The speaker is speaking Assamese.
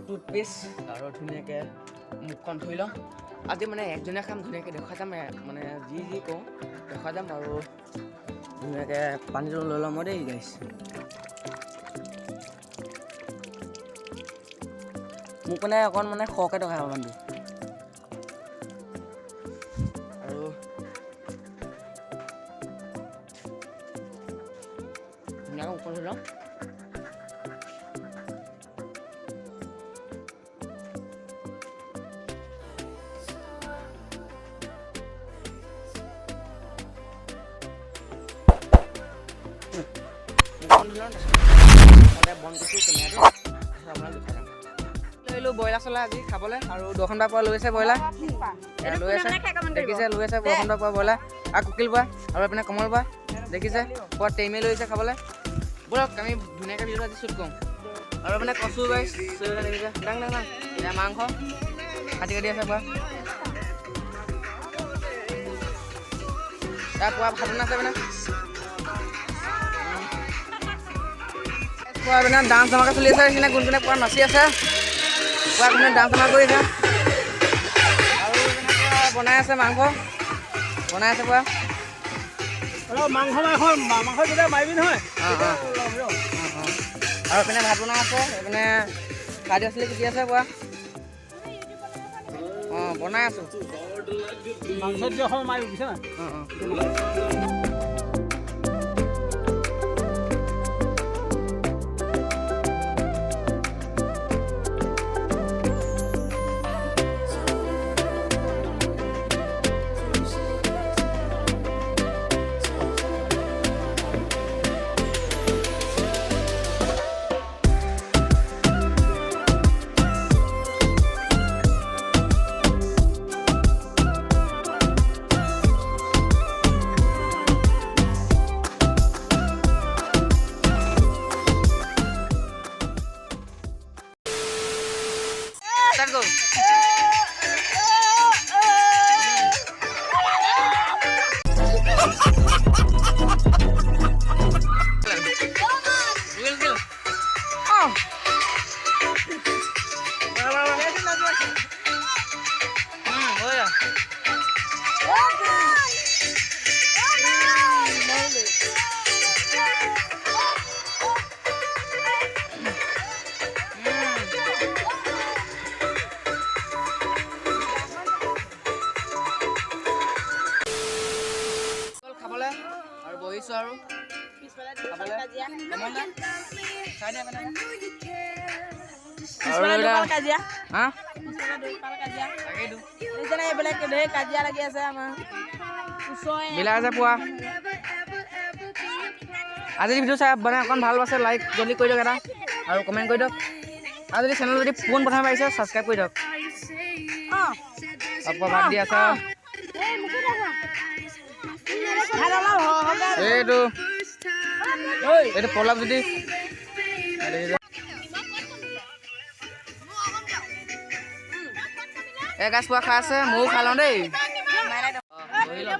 টুথপেষ্ট আৰু ধুনীয়াকৈ মুখখন ধুই লওঁ। আজি মানে একজনীয়া খাম, ধুনীয়াকৈ দেখুৱাই যাম, মানে যি কওঁ দেখুৱাই যাম আৰু ধুনীয়াকৈ পানীটো লৈ ল'ম দেই গাইছ। মোক মানে অকণ মানে সৰহকৈ টকা হ'ব পানীটো আৰু ধুনীয়াকৈ মুখখন ধুই লওঁ। বন্ধ কৰিছোঁ কেমেৰাটো, আপোনাক দেখাই যাম। লৈ ব্ৰইলাৰ চলাই আজি খাবলৈ আৰু দৰ্শনবাৰ পৰা লৈ আছে ব্ৰইলাৰ, লৈ আছে দেখিছে, লৈ আছে দৰ্শনবাৰ পৰা ব্ৰইলাৰ আৰু কুকিল পৰা আৰু এইপিনে কমল পৰা দেখিছে পৰা টেইমে লৈ আছে খাবলৈ। ব'লক আমি ধুনীয়াকৈ ভিডিঅ'টো আজি শ্বুট কৰোঁ। আৰু মানে কচু গাইছ দেখিছে, ডাঙ এতিয়া মাংস কাটি আছে পৰা তাৰ পৰা ভাত আছে মানে মানে ডান্স ধমাকা চলি আছে, সেইখিনি গুণগুণে পুৰা নাচি আছে, পুৰা কোনে ডান্স ধমাকা কৰি আছে আৰু বনাই আছে মাংস বনাই আছে পুৰা মাংস মাৰিবি নহয়। আৰু এইপিনে ভাত বনাই আছে, এইপিনে খাই দি আছিলে কুটি আছে পুৰা বনাই আছোঁ মাংস মাৰিব বুজিছা। Let's go. আৰু বহিছো আৰু কাজিয়া লাগি আছে আমাৰ আজি ভিডিঅ' চাই মানে অকণ ভাল পাইছে লাইক জলদি কৰি দিয়ক এটা আৰু কমেণ্ট কৰি দিয়ক আৰু যদি চেনেল যদি পোন প্ৰথমে পাৰিছে ছাবস্ক্ৰাইব কৰি দিয়ক। ভাত দি আছা এইটো পলাপ যদি এগাছ পোৱা খাই আছে, ময়ো খাই লওঁ দেই। বঢ়িয়া